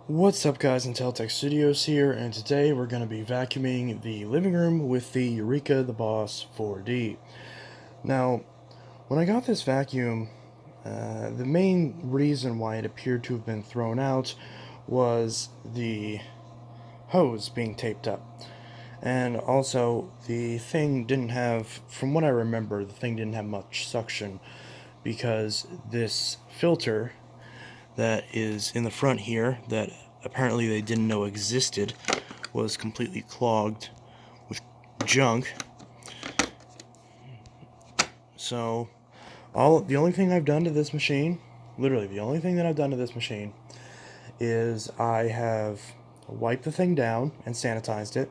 What's up guys, Inteltech Studios here, and today we're going to be vacuuming the living room with the Eureka TheBoss 4D. Now, when I got this vacuum, the main reason why it appeared to have been thrown out was the hose being taped up. And also, the thing didn't have, from what I remember, the thing didn't have much suction because this filter that is in the front here that apparently they didn't know existed was completely clogged with junk. So the only thing I've done to this machine, literally the only thing that I've done to this machine, is I have wiped the thing down and sanitized it.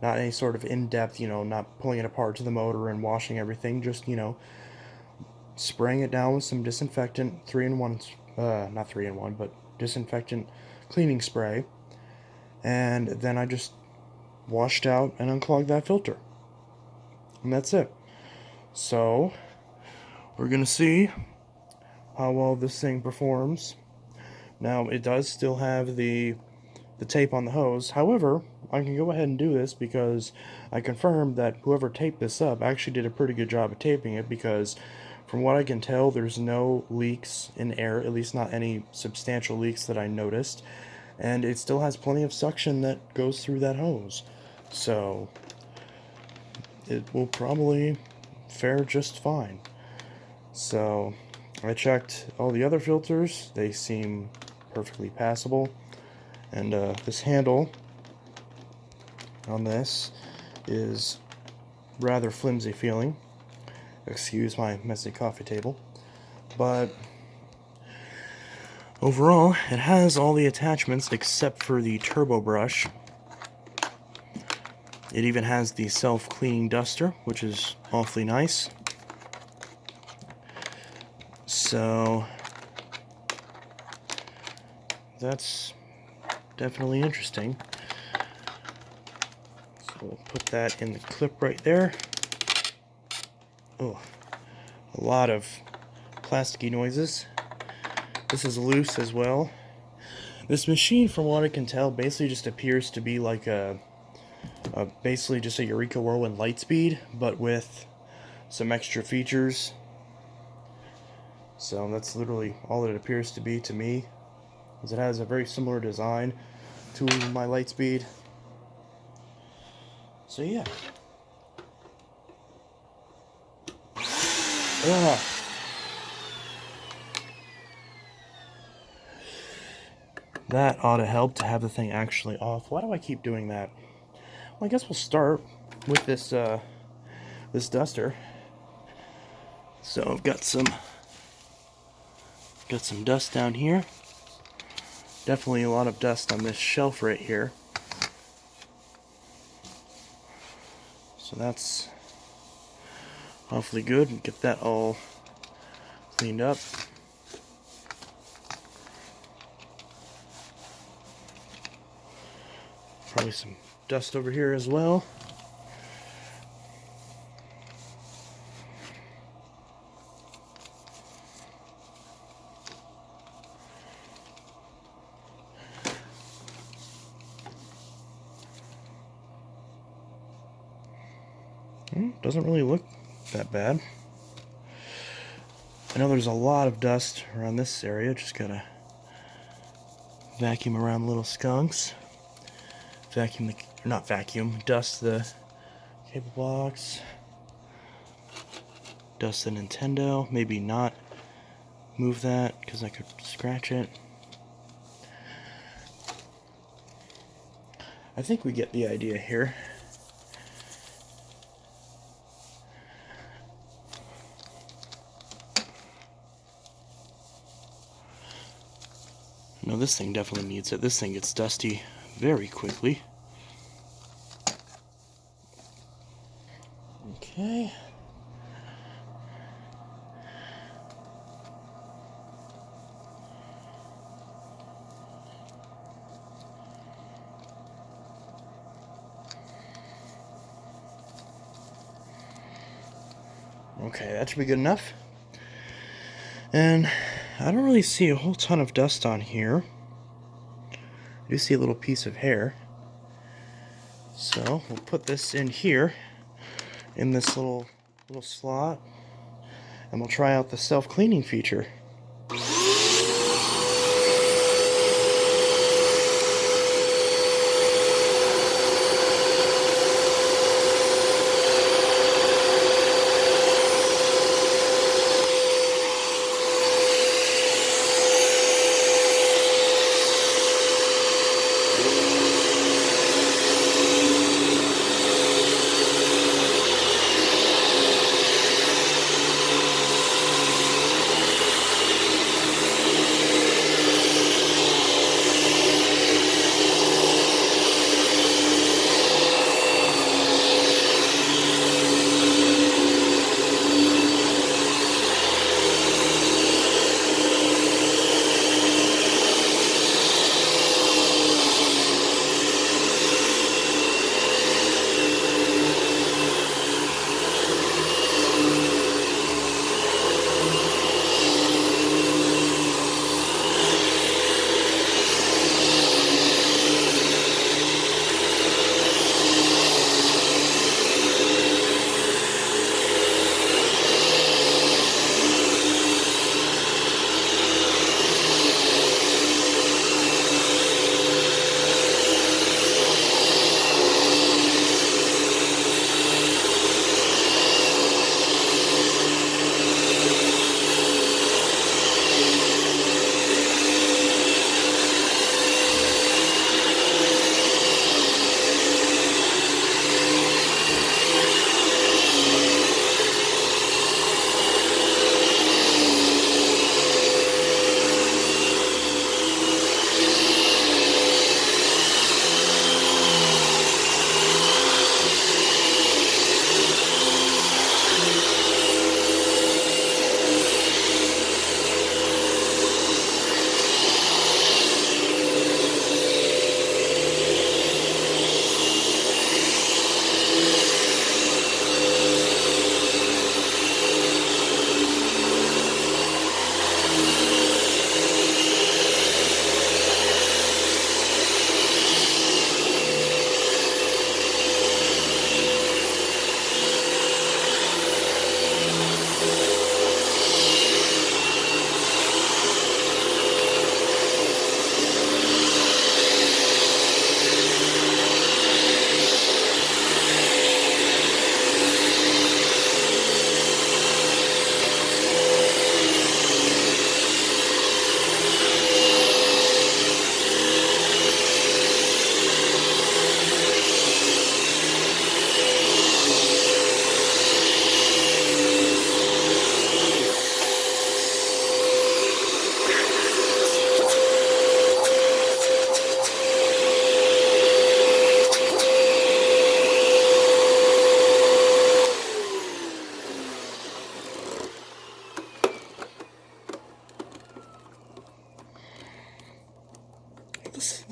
Not any sort of in-depth, not pulling it apart to the motor and washing everything, just, spraying it down with some disinfectant, 3-in-1, not 3-in-1, but disinfectant cleaning spray. And then I just washed out and unclogged that filter. And that's it. So, we're going to see how well this thing performs. Now, it does still have the tape on the hose. However, I can go ahead and do this because I confirmed that whoever taped this up actually did a pretty good job of taping it, because from what I can tell, there's no leaks in air, at least not any substantial leaks that I noticed, and it still has plenty of suction that goes through that hose. So, it will probably fare just fine. So, I checked all the other filters. They seem perfectly passable. And this handle on this is rather flimsy feeling. Excuse my messy coffee table. But overall, it has all the attachments except for the turbo brush. It even has the self-cleaning duster, which is awfully nice. So that's definitely interesting. So we'll put that in the clip right there. Oh, a lot of plasticky noises. This is loose as well. This machine, from what I can tell, basically just appears to be like basically just a Eureka Whirlwind Lightspeed, but with some extra features. So that's literally all that it appears to be to me, as it has a very similar design to my Lightspeed. So yeah. That ought to help to have the thing actually off. Why do I keep doing that? Well, I guess we'll start with this this duster. So I've got some dust down here. Definitely a lot of dust on this shelf right here. So that's awfully good. Get that all cleaned up. Probably some dust over here as well. Doesn't really look that bad. I know there's a lot of dust around this area. Just gotta vacuum around the little skunks. Dust the cable box. Dust the Nintendo. Maybe not move that because I could scratch it. I think we get the idea here. No, this thing definitely needs it. This thing gets dusty very quickly. Okay. Okay, that should be good enough. And I don't really see a whole ton of dust on here. I do see a little piece of hair. So we'll put this in here, in this little slot, and we'll try out the self-cleaning feature.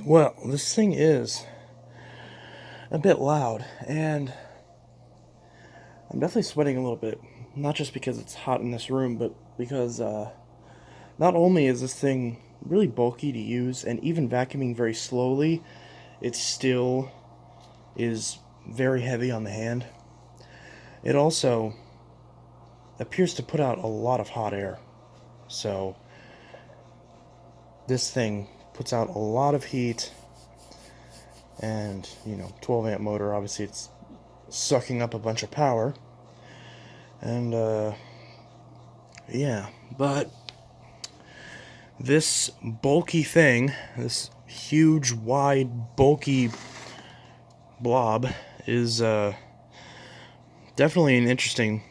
Well, this thing is a bit loud, and I'm definitely sweating a little bit. Not just because it's hot in this room, but because not only is this thing really bulky to use, and even vacuuming very slowly, it still is very heavy on the hand. It also appears to put out a lot of hot air. So this thing puts out a lot of heat, and 12 amp motor, obviously it's sucking up a bunch of power, and yeah, but this bulky thing, this huge, wide, bulky blob is definitely an interesting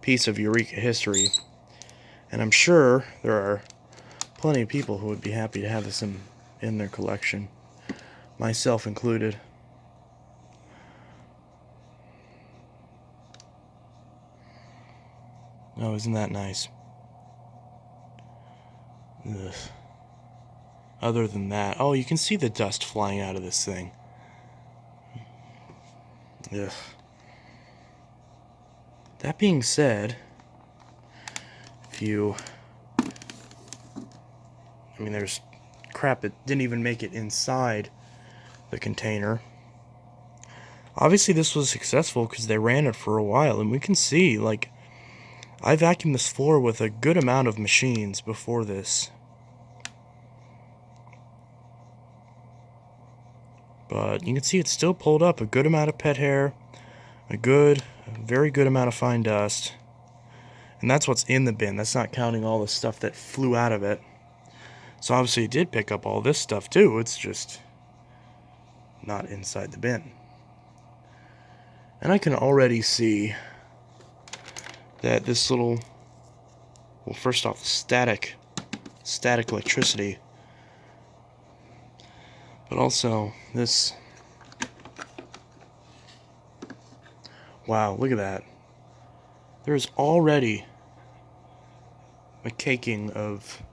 piece of Eureka history, and I'm sure there are plenty of people who would be happy to have this in their collection, myself included. Oh, isn't that nice? Ugh. Other than that, oh, you can see the dust flying out of this thing. Ugh. That being said, there's crap, it didn't even make it inside the container. Obviously this was successful because they ran it for a while, and we can see, like, I vacuumed this floor with a good amount of machines before this. But you can see it's still pulled up a good amount of pet hair, a very good amount of fine dust. And that's what's in the bin. That's not counting all the stuff that flew out of it. So obviously it did pick up all this stuff too. It's just not inside the bin. And I can already see that this little, well, first off, static electricity, but also this, wow, look at that. There's already a caking of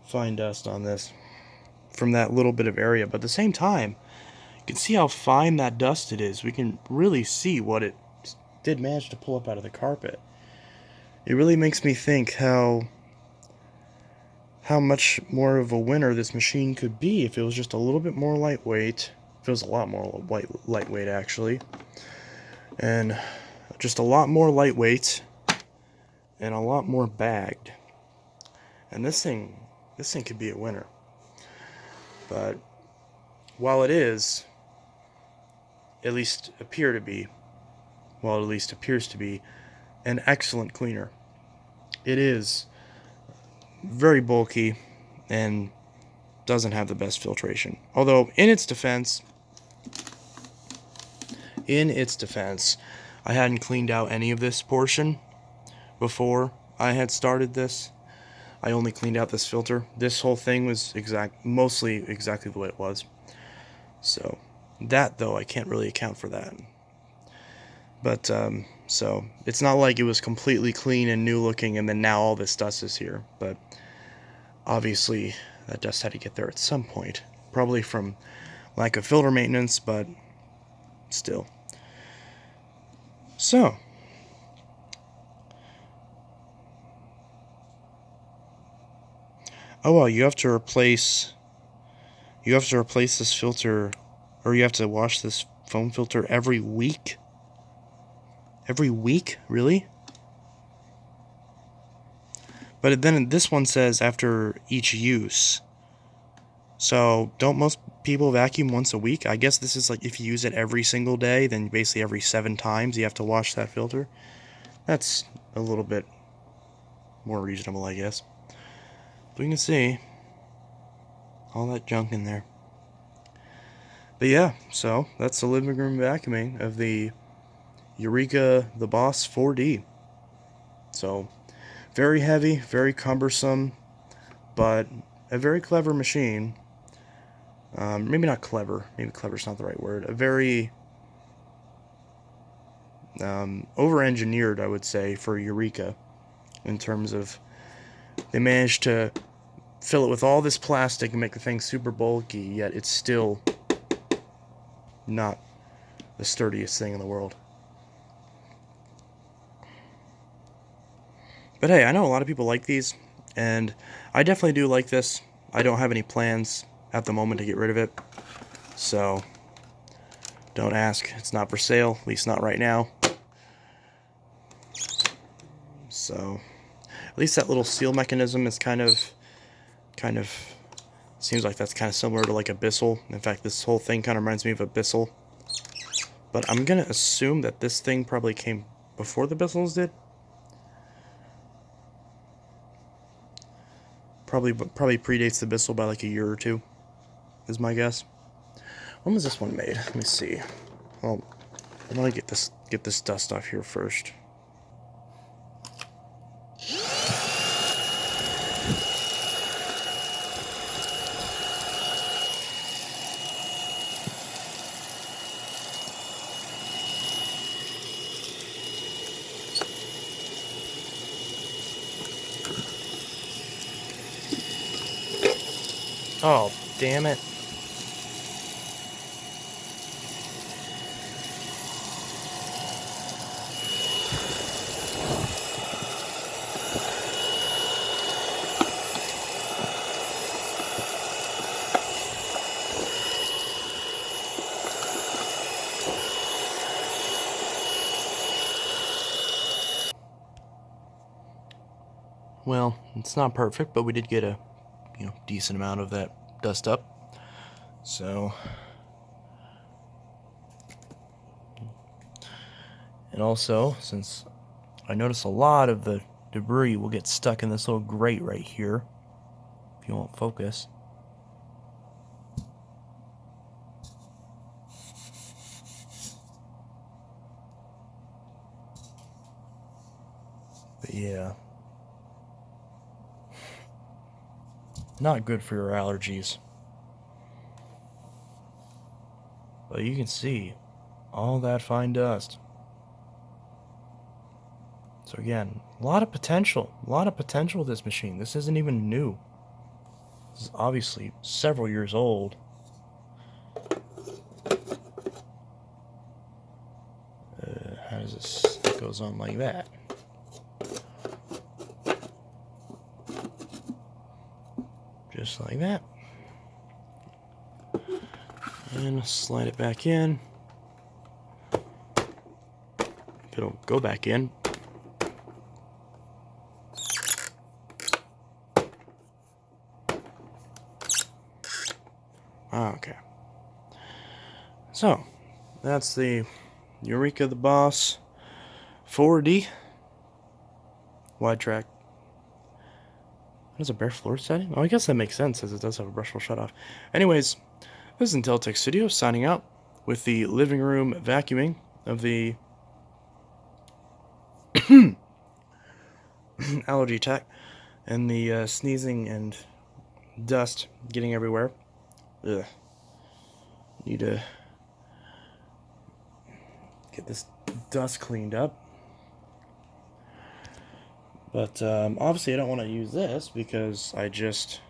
fine dust on this from that little bit of area, but at the same time, you can see how fine that dust it is. We can really see what it did manage to pull up out of the carpet. It really makes me think how much more of a winner this machine could be if it was just a little bit more lightweight. If it was a lot more lightweight, actually. And just a lot more lightweight and a lot more bagged. And this thing could be a winner. But while it is, at least appears to be an excellent cleaner, it is very bulky and doesn't have the best filtration. Although in its defense, I hadn't cleaned out any of this portion before I had started this. I only cleaned out this filter. This whole thing was mostly exactly the way it was. So that, though, I can't really account for that. But so it's not like it was completely clean and new looking and then now all this dust is here. But obviously that dust had to get there at some point, probably from lack of filter maintenance, but still. So oh well, you have to replace this filter, or you have to wash this foam filter every week. Every week? Really? But then this one says after each use. So don't most people vacuum once a week? I guess this is like if you use it every single day, then basically every 7 times you have to wash that filter. That's a little bit more reasonable, I guess. But you can see all that junk in there. But yeah, so that's the living room vacuuming of the Eureka TheBoss 4D. So very heavy, very cumbersome, but a very clever machine. Maybe not clever. Maybe clever's not the right word. A very over-engineered, I would say, for Eureka, in terms of they managed to fill it with all this plastic and make the thing super bulky, yet it's still not the sturdiest thing in the world. But hey, I know a lot of people like these, and I definitely do like this. I don't have any plans at the moment to get rid of it, so don't ask. It's not for sale, at least not right now. So at least that little seal mechanism is kind of seems like that's kind of similar to like a Bissell. In fact, this whole thing kind of reminds me of a Bissell. But I'm gonna assume that this thing probably came before the Bissells did. Probably predates the Bissell by like a year or two, is my guess. When was this one made? Let me see. Well, I want to get this dust off here first. Oh, damn it. well, it's not perfect, but we did get a decent amount of that dust up. So, and also, since I notice a lot of the debris will get stuck in this little grate right here, if you won't focus. But yeah, not good for your allergies. But you can see all that fine dust. So again, a lot of potential with this machine. This isn't even new. This is obviously several years old. How does this? It goes on like that. Just like that. And slide it back in. If it'll go back in. Okay. So, that's the Eureka TheBoss 4D wide track. What is a bare floor setting? Oh, I guess that makes sense as it does have a brushless shutoff. Anyways, this is Inteltech Studio signing out with the living room vacuuming of the allergy tech and the sneezing and dust getting everywhere. Ugh. Need to get this dust cleaned up. But obviously I don't want to use this because I just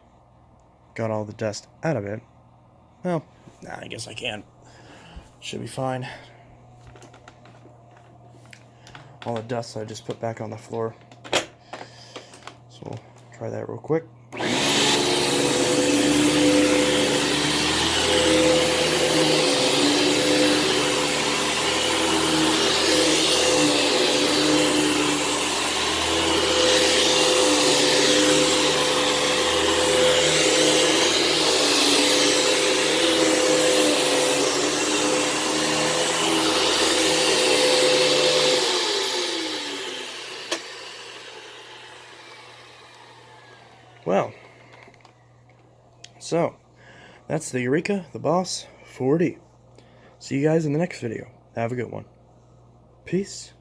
got all the dust out of it. Well, nah, I guess I can. Should be fine. All the dust I just put back on the floor. So we'll try that real quick. Well, so that's the Eureka TheBoss 4D. See you guys in the next video. Have a good one. Peace.